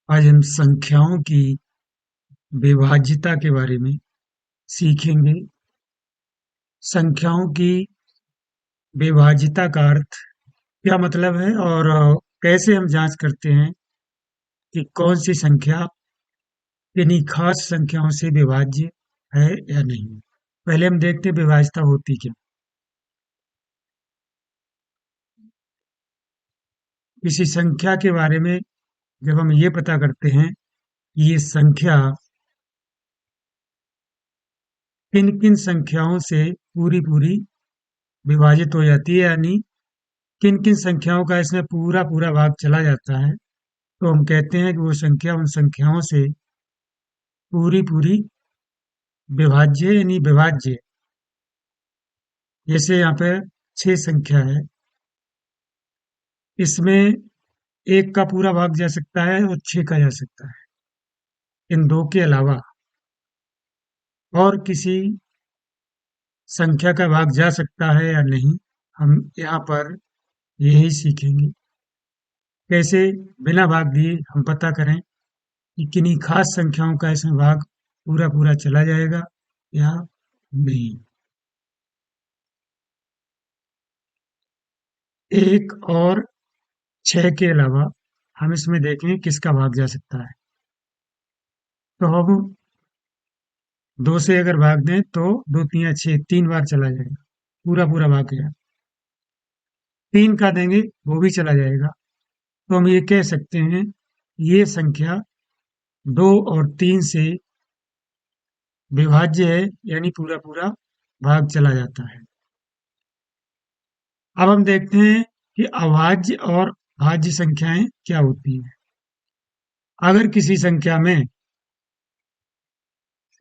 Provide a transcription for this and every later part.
आज हम संख्याओं की विभाज्यता के बारे में सीखेंगे। संख्याओं की विभाज्यता का अर्थ क्या मतलब है और कैसे हम जांच करते हैं कि कौन सी संख्या किन्हीं खास संख्याओं से विभाज्य है या नहीं। पहले हम देखते हैं विभाज्यता होती क्या। किसी संख्या के बारे में जब हम ये पता करते हैं कि ये संख्या किन किन संख्याओं से पूरी पूरी विभाजित हो जाती है, यानी किन किन संख्याओं का इसमें पूरा पूरा भाग चला जाता है, तो हम कहते हैं कि वो संख्या उन संख्याओं से पूरी पूरी विभाज्य है, यानी विभाज्य है। जैसे यहाँ पे 6 संख्या है, इसमें एक का पूरा भाग जा सकता है और 6 का जा सकता है। इन दो के अलावा और किसी संख्या का भाग जा सकता है या नहीं, हम यहाँ पर यही सीखेंगे। कैसे बिना भाग दिए हम पता करें कि किन्हीं खास संख्याओं का इसमें भाग पूरा पूरा चला जाएगा या नहीं। एक और 6 के अलावा हम इसमें देखें किसका भाग जा सकता है। तो हम 2 से अगर भाग दें तो 2 × 3 = 6, 3 बार चला जाएगा, पूरा पूरा भाग गया। 3 का देंगे वो भी चला जाएगा। तो हम ये कह सकते हैं ये संख्या 2 और 3 से विभाज्य है, यानी पूरा पूरा भाग चला जाता है। अब हम देखते हैं कि अभाज्य और भाज्य संख्याएं क्या होती हैं। अगर किसी संख्या में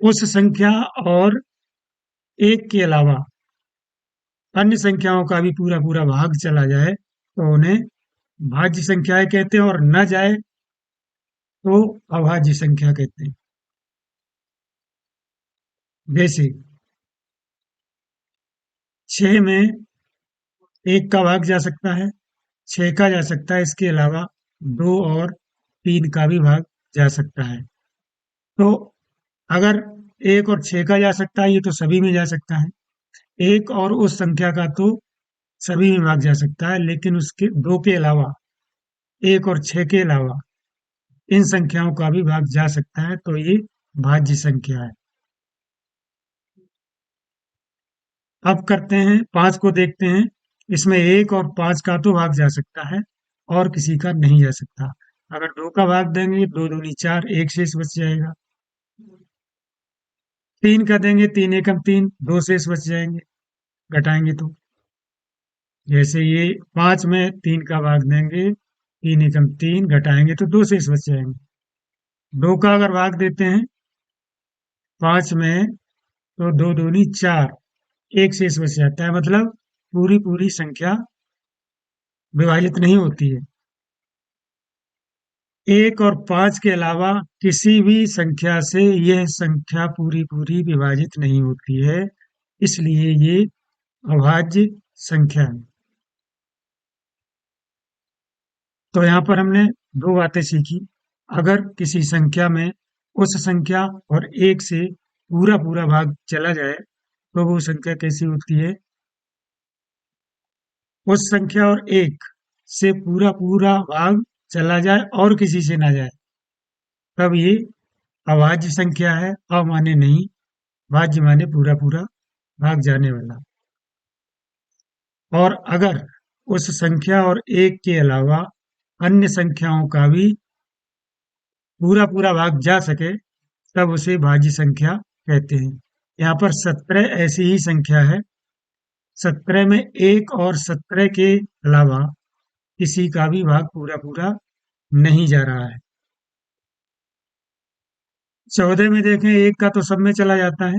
उस संख्या और एक के अलावा अन्य संख्याओं का भी पूरा पूरा भाग चला जाए तो उन्हें भाज्य संख्याएं कहते हैं, और न जाए तो अभाज्य संख्या कहते हैं। जैसे 6 में 1 का भाग जा सकता है, 6 का जा सकता है, इसके अलावा 2 और 3 का भी भाग जा सकता है। तो अगर 1 और 6 का जा सकता है, ये तो सभी में जा सकता है। एक और उस संख्या का तो सभी में भाग जा सकता है, लेकिन उसके 2 के अलावा, 1 और 6 के अलावा इन संख्याओं का भी भाग जा सकता है, तो ये भाज्य संख्या है। अब करते हैं 5 को, देखते हैं। इसमें 1 और 5 का तो भाग जा सकता है और किसी का नहीं जा सकता। अगर 2 का भाग देंगे, 2 दूनी 4, एक शेष बच जाएगा। 3 का देंगे, 3 × 1 = 3, 2 शेष बच जाएंगे घटाएंगे तो। जैसे ये 5 में 3 का भाग देंगे, 3 × 3 घटाएंगे तो 2 शेष बच जाएंगे। 2 का अगर भाग देते हैं 5 में, तो 2 दूनी 4, एक शेष बच जाता है, मतलब पूरी पूरी संख्या विभाजित नहीं होती है। 1 और 5 के अलावा किसी भी संख्या से यह संख्या पूरी पूरी विभाजित नहीं होती है, इसलिए ये अभाज्य संख्या है। तो यहाँ पर हमने दो बातें सीखी। अगर किसी संख्या में उस संख्या और एक से पूरा पूरा भाग चला जाए तो वो संख्या कैसी होती है। उस संख्या और एक से पूरा पूरा भाग चला जाए और किसी से ना जाए, तब ये अभाज्य संख्या है। अमान्य नहीं, भाज्य माने पूरा पूरा भाग जाने वाला। और अगर उस संख्या और एक के अलावा अन्य संख्याओं का भी पूरा पूरा भाग जा सके, तब उसे भाज्य संख्या कहते हैं। यहाँ पर 17 ऐसी ही संख्या है। 17 में 1 और 17 के अलावा किसी का भी भाग पूरा पूरा नहीं जा रहा है। 14 में देखें, 1 का तो सब में चला जाता है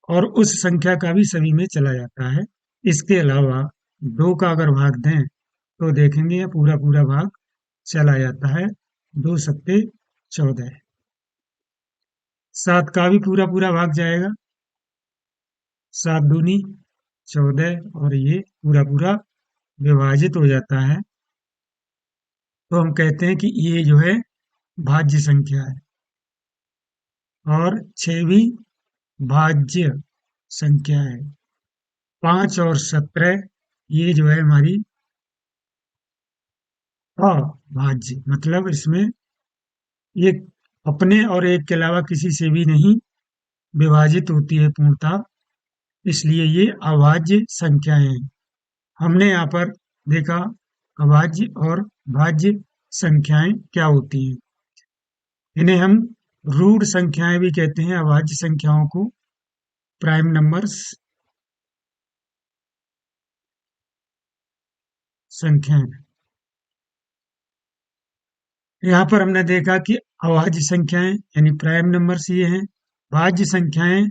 और उस संख्या का भी सभी में चला जाता है। इसके अलावा 2 का अगर भाग दें तो देखेंगे ये पूरा पूरा भाग चला जाता है। 2 × 7 = 14। 7 का भी पूरा पूरा भाग जाएगा, 7 दूनी 14, और ये पूरा पूरा विभाजित हो जाता है। तो हम कहते हैं कि ये जो है भाज्य संख्या है, और 6 भी भाज्य संख्या है। 5 और 17 ये जो है हमारी अभाज्य, मतलब इसमें ये अपने और एक के अलावा किसी से भी नहीं विभाजित होती है पूर्णतः, इसलिए ये अभाज्य संख्याएं हैं। हमने यहाँ पर देखा अभाज्य और भाज्य संख्याएं क्या होती हैं। इन्हें हम रूढ़ संख्याएं भी कहते हैं, अभाज्य संख्याओं को प्राइम नंबर्स संख्याएं। यहाँ पर हमने देखा कि अभाज्य संख्याएं यानी प्राइम नंबर्स ये हैं। भाज्य संख्याएं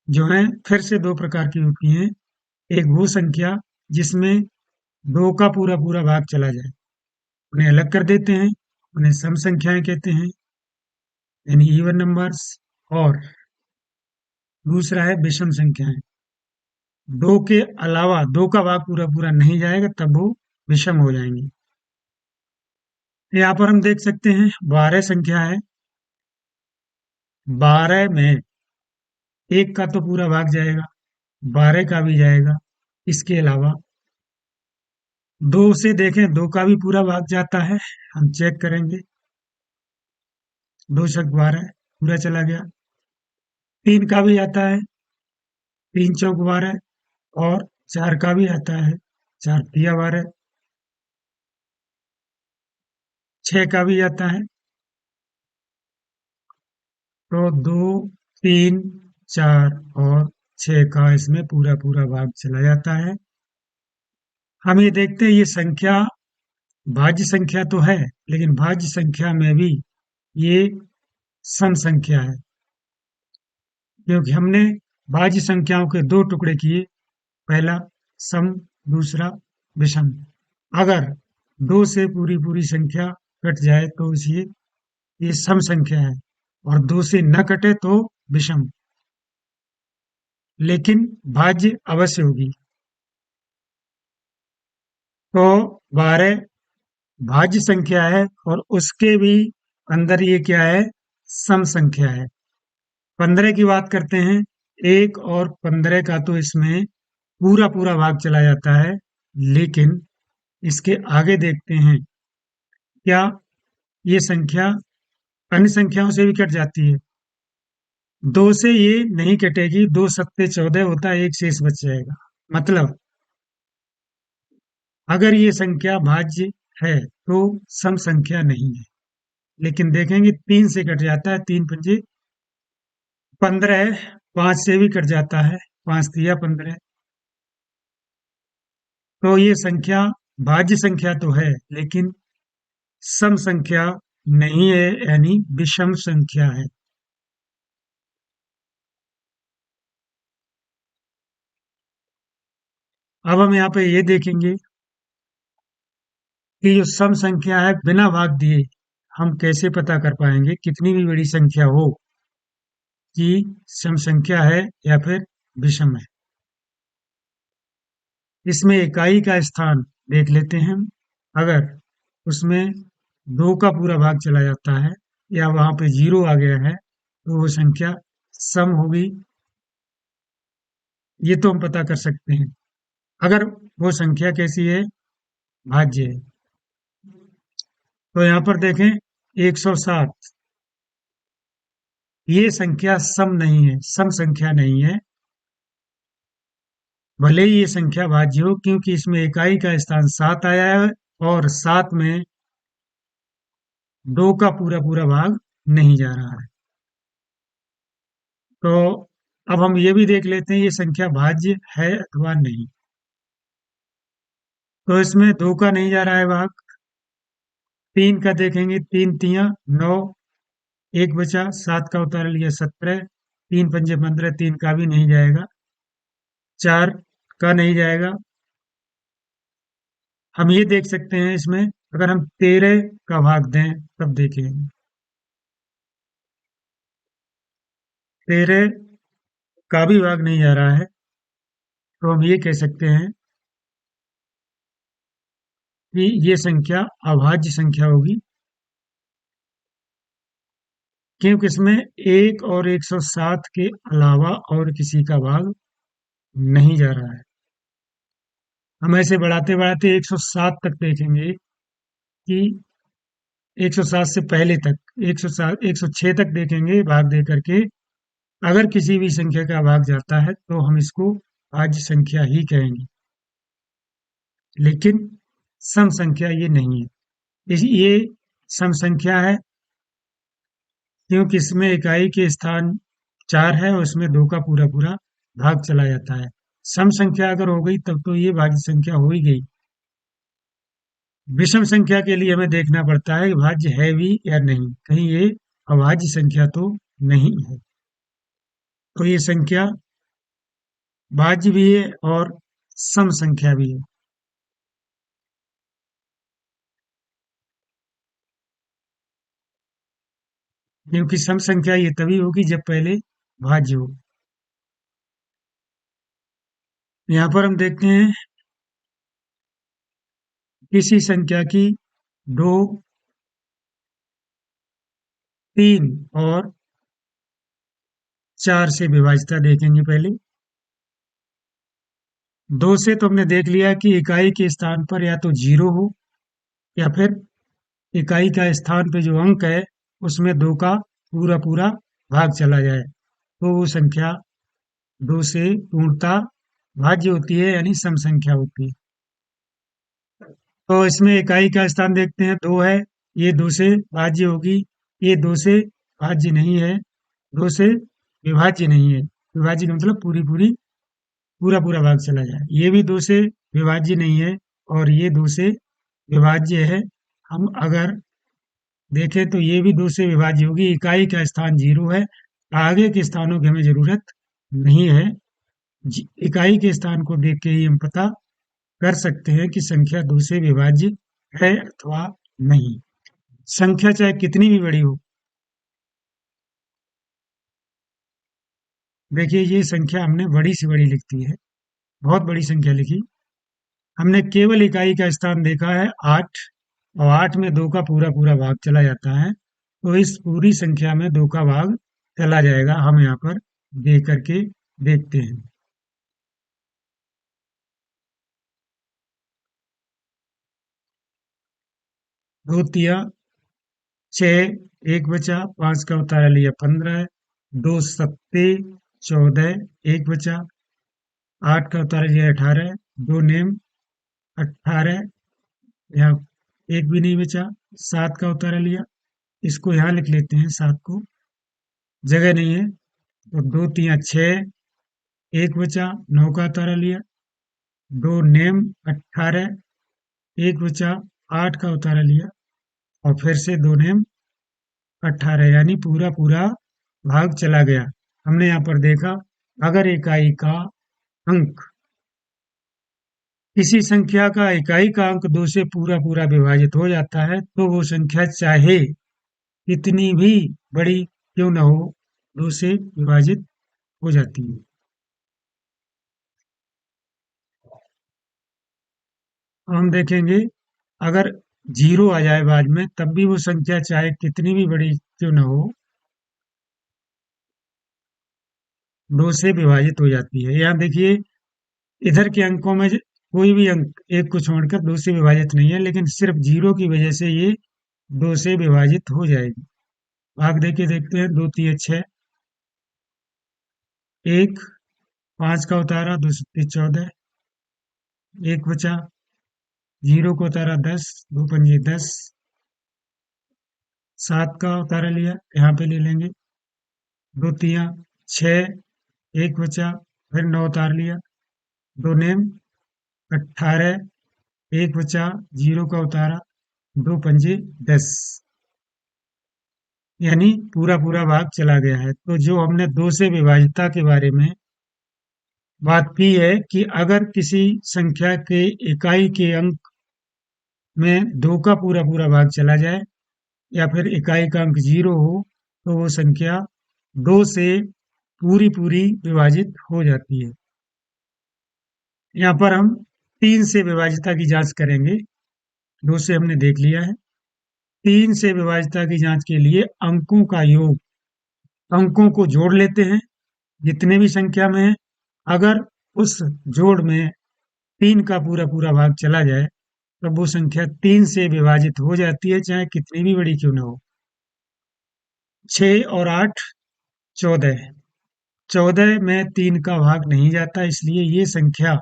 जो हैं फिर से दो प्रकार की होती हैं। एक वो संख्या जिसमें दो का पूरा पूरा भाग चला जाए, उन्हें अलग कर देते हैं, उन्हें सम संख्याएं कहते हैं, यानी इवन नंबर्स। और दूसरा है विषम संख्याएं, दो के अलावा दो का भाग पूरा पूरा नहीं जाएगा तब वो विषम हो जाएंगी। यहाँ पर हम देख सकते हैं 12 संख्या है। 12 में एक का तो पूरा भाग जाएगा, 12 का भी जाएगा। इसके अलावा दो से देखें, दो का भी पूरा भाग जाता है, हम चेक करेंगे। दो छक 12 पूरा चला गया। तीन का भी आता है, तीन चौक 12। और चार का भी आता है, चार तिया 12। छह का भी आता है, तो दो, तीन, चार और छह का इसमें पूरा पूरा भाग चला जाता है। हम ये देखते हैं ये संख्या भाज्य संख्या तो है, लेकिन भाज्य संख्या में भी ये सम संख्या है, क्योंकि हमने भाज्य संख्याओं के दो टुकड़े किए, पहला सम, दूसरा विषम। अगर दो से पूरी पूरी संख्या कट जाए तो ये सम संख्या है, और दो से न कटे तो विषम, लेकिन भाज्य अवश्य होगी। तो 12 भाज्य संख्या है, और उसके भी अंदर ये क्या है, सम संख्या है। 15 की बात करते हैं, 1 और 15 का तो इसमें पूरा पूरा भाग चला जाता है, लेकिन इसके आगे देखते हैं क्या ये संख्या अन्य संख्याओं से भी कट जाती है। दो से ये नहीं कटेगी, दो सत्ते 14 होता है, एक शेष बच जाएगा। मतलब अगर ये संख्या भाज्य है तो सम संख्या नहीं है, लेकिन देखेंगे तीन से कट जाता है, तीन पंजे 15, पांच से भी कट जाता है, पांच तिया 15। तो ये संख्या भाज्य संख्या तो है, लेकिन सम संख्या नहीं है, यानी विषम संख्या है। अब हम यहाँ पे ये देखेंगे कि जो सम संख्या है बिना भाग दिए हम कैसे पता कर पाएंगे, कितनी भी बड़ी संख्या हो, कि सम संख्या है या फिर विषम है। इसमें इकाई का स्थान देख लेते हैं हम। अगर उसमें दो का पूरा भाग चला जाता है या वहां पे जीरो आ गया है तो वो संख्या सम होगी, ये तो हम पता कर सकते हैं। अगर वो संख्या कैसी है, भाज्य है। तो यहाँ पर देखें 107, ये संख्या सम नहीं है, सम संख्या नहीं है, भले ही ये संख्या भाज्य हो, क्योंकि इसमें इकाई का स्थान 7 आया है, और 7 में दो का पूरा पूरा भाग नहीं जा रहा है। तो अब हम ये भी देख लेते हैं ये संख्या भाज्य है अथवा नहीं। तो इसमें दो का नहीं जा रहा है भाग। तीन का देखेंगे, तीन तिया 9, एक बचा, 7 का उतार लिया 17, तीन पंजे 15, तीन का भी नहीं जाएगा। चार का नहीं जाएगा। हम ये देख सकते हैं इसमें, अगर हम 13 का भाग दें तब देखेंगे। 13 का भी भाग नहीं जा रहा है, तो हम ये कह सकते हैं कि ये संख्या अभाज्य संख्या होगी। क्योंकि इसमें 1 और 107 के अलावा और किसी का भाग नहीं जा रहा है। हम ऐसे बढ़ाते बढ़ाते 107 तक देखेंगे कि 107 से पहले तक 107 106 तक देखेंगे भाग दे करके। अगर किसी भी संख्या का भाग जाता है तो हम इसको भाज्य संख्या ही कहेंगे, लेकिन सम संख्या ये नहीं है। ये सम संख्या है क्योंकि इसमें इकाई के स्थान 4 है और उसमें 2 का पूरा पूरा भाग चला जाता है। सम संख्या अगर हो गई तब तो ये भाज्य संख्या हो ही गई। विषम संख्या के लिए हमें देखना पड़ता है कि भाज्य है भी या नहीं, कहीं ये अभाज्य संख्या तो नहीं है। तो ये संख्या भाज्य भी है और सम संख्या भी है। क्योंकि सम संख्या ये तभी होगी जब पहले भाज्य हो। यहाँ पर हम देखते हैं किसी संख्या की 2, 3 और 4 से विभाज्यता देखेंगे पहले। 2 से तो हमने देख लिया कि इकाई के स्थान पर या तो 0 हो या फिर इकाई का स्थान पे जो अंक है उसमें 2 का पूरा पूरा भाग चला जाए तो वो संख्या 2 से पूर्णतः भाज्य होती है, यानी सम संख्या होती है। तो इसमें इकाई का स्थान देखते हैं 2 है, ये 2 से भाज्य होगी। ये 2 से भाज्य नहीं है, 2 से विभाज्य नहीं है। विभाज्य का मतलब पूरी पूरी पूरा पूरा भाग चला जाए। ये भी 2 से विभाज्य नहीं है और ये 2 से विभाज्य है। हम अगर देखें तो ये भी 2 से विभाज्य होगी। इकाई का स्थान 0 है, आगे के स्थानों की हमें जरूरत नहीं है। इकाई के स्थान को देख के ही हम पता कर सकते हैं कि संख्या 2 से विभाज्य है अथवा नहीं। संख्या चाहे कितनी भी बड़ी हो, देखिए ये संख्या हमने बड़ी से बड़ी लिख दी है, बहुत बड़ी संख्या लिखी। हमने केवल इकाई का स्थान देखा है 8 और 8 में 2 का पूरा पूरा भाग चला जाता है, तो इस पूरी संख्या में 2 का भाग चला जाएगा। हम यहाँ पर दे करके देखते हैं। 2 तिया 6, 1 बचा, 5 का उतारा लिया 15, 2 सत्ते 14, 1 बचा, 8 का उतारा लिया 18, 2 नेम 18, यहाँ एक भी नहीं बचा, 7 का उतारा लिया, इसको यहाँ लिख लेते हैं 7 को, जगह नहीं है तो 2 तिया 6, 1 बचा, 9 का उतारा लिया, 2 नेम 18, 1 बचा, 8 का उतारा लिया और फिर से 2 नेम 18, यानी पूरा पूरा भाग चला गया। हमने यहाँ पर देखा अगर इकाई का अंक किसी संख्या का इकाई का अंक 2 से पूरा पूरा विभाजित हो जाता है तो वो संख्या चाहे कितनी भी बड़ी क्यों न हो 2 से विभाजित हो जाती है। हम देखेंगे अगर 0 आ जाए बाद में तब भी वो संख्या चाहे कितनी भी बड़ी क्यों न हो 2 से विभाजित हो जाती है। यहाँ देखिए इधर के अंकों में कोई भी अंक एक को छोड़कर 2 से विभाजित नहीं है, लेकिन सिर्फ 0 की वजह से ये 2 से विभाजित हो जाएगी। भाग दे के देखते हैं। 2 तिया 6, 1, 5 का उतारा 2 सत्ते 14, 1 बचा, 0 को उतारा 10, 2 पंजे 10, 7 का उतारा लिया यहाँ पे ले लेंगे, 2 तिया 6, 1 बचा, फिर 9 उतार लिया, 2 नेम 18, 1 बचा, 0 का उतारा, 2 पंजे 10, यानी पूरा पूरा भाग चला गया है। तो जो हमने 2 से विभाजितता के बारे में बात की है कि अगर किसी संख्या के इकाई के अंक में 2 का पूरा पूरा भाग चला जाए या फिर इकाई का अंक 0 हो तो वो संख्या 2 से पूरी पूरी विभाजित हो जाती है। यहाँ पर हम 3 से विभाजितता की जांच करेंगे। 2 से हमने देख लिया है। 3 से विभाजितता की जांच के लिए अंकों का योग अंकों को जोड़ लेते हैं जितने भी संख्या में है। अगर उस जोड़ में 3 का पूरा पूरा भाग चला जाए तब वो संख्या 3 से विभाजित हो जाती है, चाहे कितनी भी बड़ी क्यों ना हो। 6 और 8 14। 14 में 3 का भाग नहीं जाता, इसलिए ये संख्या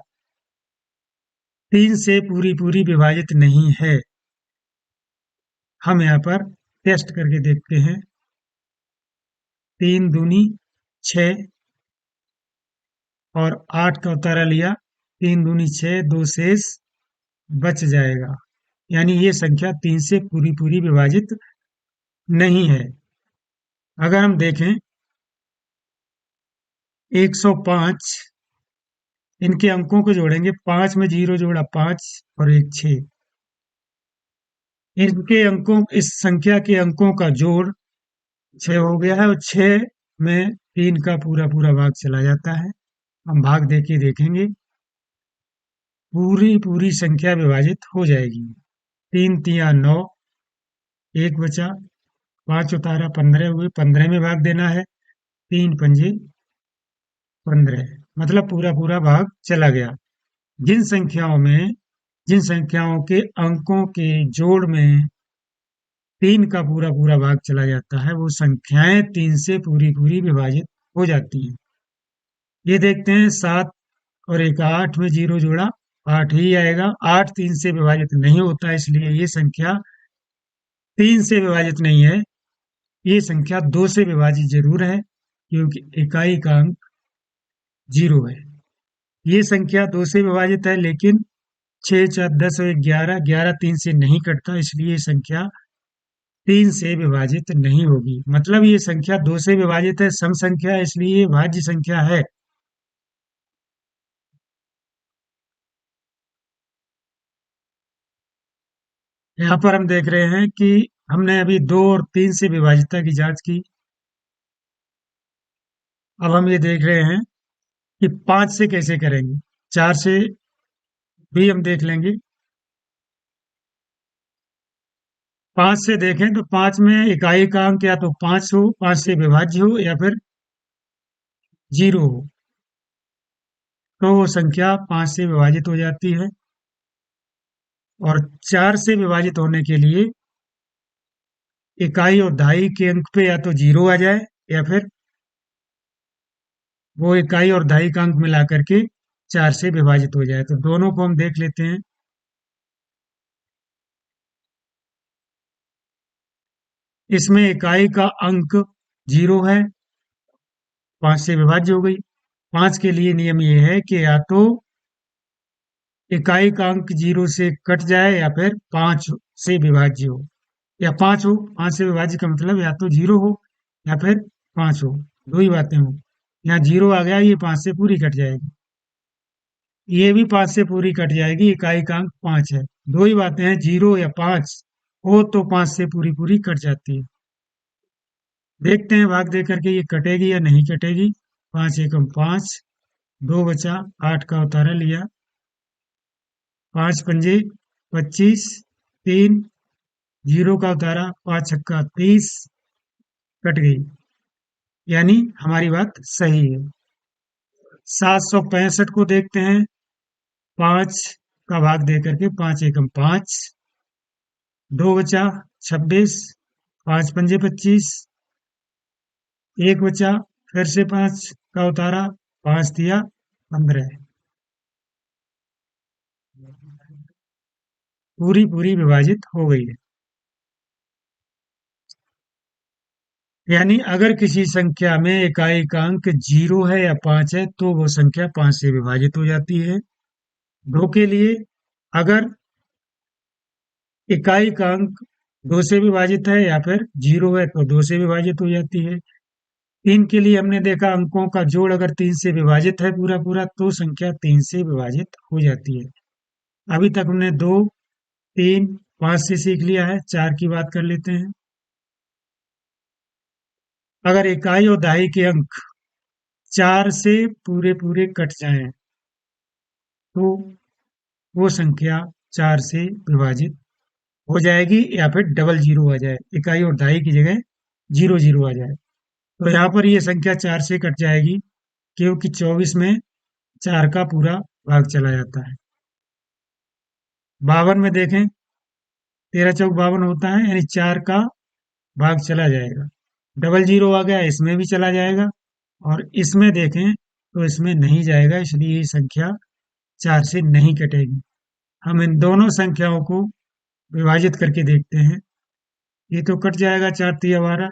3 से पूरी पूरी विभाजित नहीं है। हम यहाँ पर टेस्ट करके देखते हैं। 3 दूनी 6 और 8 का उतारा लिया। 3 दूनी 6, 2 शेष बच जाएगा। यानी ये संख्या 3 से पूरी पूरी विभाजित नहीं है। अगर हम देखें 105, इनके अंकों को जोड़ेंगे। 5 में 0 जोड़ा 5 और 1 6। इनके अंकों, इस संख्या के अंकों का जोड़ 6 हो गया है और 6 में 3 का पूरा पूरा भाग चला जाता है। हम भाग देके देखेंगे, पूरी पूरी संख्या विभाजित हो जाएगी। 3 तिया 9, 1 बचा, 5 उतारा 15 हुए, 15 में भाग देना है। 3 पंजे 15, मतलब पूरा पूरा भाग चला गया। जिन संख्याओं में, जिन संख्याओं के अंकों के जोड़ में 3 का पूरा पूरा भाग चला जाता है, वो संख्याएं 3 से पूरी पूरी विभाजित हो जाती हैं। ये देखते हैं 7 और 1 8 में 0 जोड़ा 8 ही आएगा। 8 3 से विभाजित नहीं होता, इसलिए ये संख्या 3 से विभाजित नहीं है। ये संख्या 2 से विभाजित जरूर है, क्योंकि इकाई का अंक 0 है। ये संख्या 2 से विभाजित है, लेकिन 6 4 10 और 11, 11 3 से नहीं कटता, इसलिए ये संख्या 3 से विभाजित नहीं होगी। मतलब ये संख्या 2 से विभाजित है, सम संख्या है, इसलिए ये भाज्य संख्या है। यहाँ पर हम देख रहे हैं कि हमने अभी 2 और 3 से विभाजितता की जांच की। अब हम ये देख रहे हैं कि 5 से कैसे करेंगे। 4 से भी हम देख लेंगे। 5 से देखें तो 5 में इकाई का अंक या तो 5 हो, 5 से विभाज्य हो, या फिर 0 हो, तो वो संख्या 5 से विभाजित हो जाती है। और 4 से विभाजित होने के लिए इकाई और दहाई के अंक पे या तो 0 आ जाए, या फिर वो इकाई और दहाई का अंक मिला करके 4 से विभाजित हो जाए। तो दोनों को हम देख लेते हैं। इसमें इकाई का अंक 0 है, 5 से विभाज्य हो गई। 5 के लिए नियम ये है कि या तो इकाई का अंक 0 से कट जाए, या फिर 5 से विभाज्य हो, या 5 हो। 5 से विभाज्य का मतलब या तो 0 हो या फिर 5 हो, दो ही बातें हो। यहाँ 0 आ गया, ये 5 से पूरी कट जाएगी। ये भी 5 से पूरी कट जाएगी, इकाई का अंक 5 है। दो ही बातें हैं, 0 या 5 हो तो 5 से पूरी पूरी कट जाती है। देखते हैं भाग दे करके ये कटेगी या नहीं कटेगी। 5 एकम 5, 2 बचा, 8 का उतारा लिया। 5 पंजे 25, 3, 0 का उतारा, 5 छक्का 30, कट गई। यानी हमारी बात सही है। 765 को देखते हैं। 5 का भाग दे करके, 5 एकम 5, 2 बचा 26, 5 पंजे 25, 1 बचा, फिर से 5 का उतारा, 5 दिया 15, पूरी पूरी विभाजित हो गई है। यानी अगर किसी संख्या में इकाई का अंक 0 है या 5 है, तो वो संख्या 5 से विभाजित हो जाती है। 2 के लिए, अगर इकाई का अंक 2 से विभाजित है या फिर 0 है, तो 2 से विभाजित हो जाती है। 3 के लिए हमने देखा, अंकों का जोड़ अगर 3 से विभाजित है पूरा पूरा, तो संख्या 3 से विभाजित हो जाती है। अभी तक हमने 2, 3, 5 से सीख लिया है। 4 की बात कर लेते हैं। अगर इकाई और दहाई के अंक 4 से पूरे पूरे कट जाएं, तो वो संख्या 4 से विभाजित हो जाएगी, या फिर डबल 0 आ जाए, इकाई और दहाई की जगह 0 0 आ जाए। तो यहाँ पर ये संख्या 4 से कट जाएगी, क्योंकि 24 में 4 का पूरा भाग चला जाता है। 52 में देखें, 13 चौक 52 होता है, यानी 4 का भाग चला जाएगा। डबल जीरो आ गया, इसमें भी चला जाएगा, और इसमें देखें तो इसमें नहीं जाएगा, इसलिए ये संख्या 4 से नहीं कटेगी। हम इन दोनों संख्याओं को विभाजित करके देखते हैं। ये तो कट जाएगा, 4 तिया 12,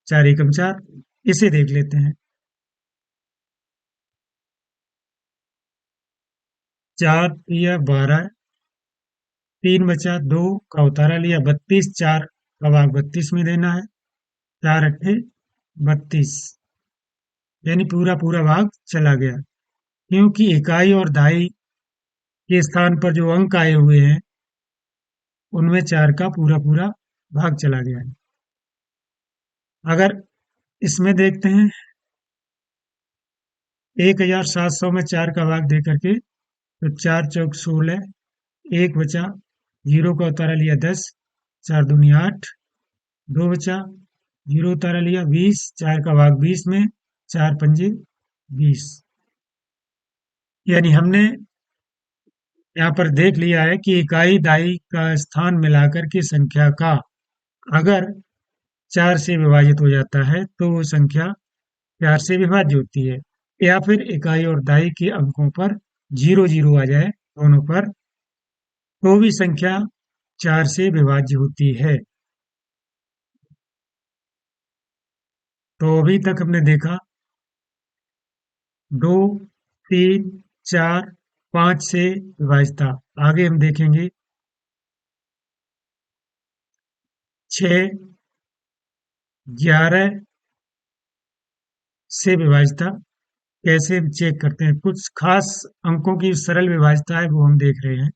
4 एकम 4। इसे देख लेते हैं। 4 तिया 12, 3 बचा, 2 का उतारा लिया, 32, 4 का भाग 32 में देना है, 4 अट्ठे 32, यानी पूरा पूरा भाग चला गया। क्योंकि इकाई और दहाई के स्थान पर जो अंक आए हुए हैं, उनमें 4 का पूरा पूरा भाग चला गया है। अगर इसमें देखते हैं, 1700 में 4 का भाग दे करके, तो 4 चौक 16, 1 बचा, 0 का उतारा लिया 10, 4 दूनी 8, 2 बचा, 0 उतारा लिया 20, 4 का भाग 20 में, 4 पंजे 20। यानी हमने यहाँ पर देख लिया है कि इकाई दहाई का स्थान मिलाकर की संख्या का अगर 4 से विभाजित हो जाता है, तो वो संख्या 4 से विभाज्य होती है। या फिर इकाई और दहाई के अंकों पर 0 0 आ जाए दोनों पर, तो भी संख्या 4 से विभाज्य होती है। तो अभी तक हमने देखा 2, 3, 4, 5 से विभाज्यता। आगे हम देखेंगे 6, 11 से विभाज्यता कैसे हम चेक करते हैं। कुछ खास अंकों की सरल विभाज्यता है, वो हम देख रहे हैं।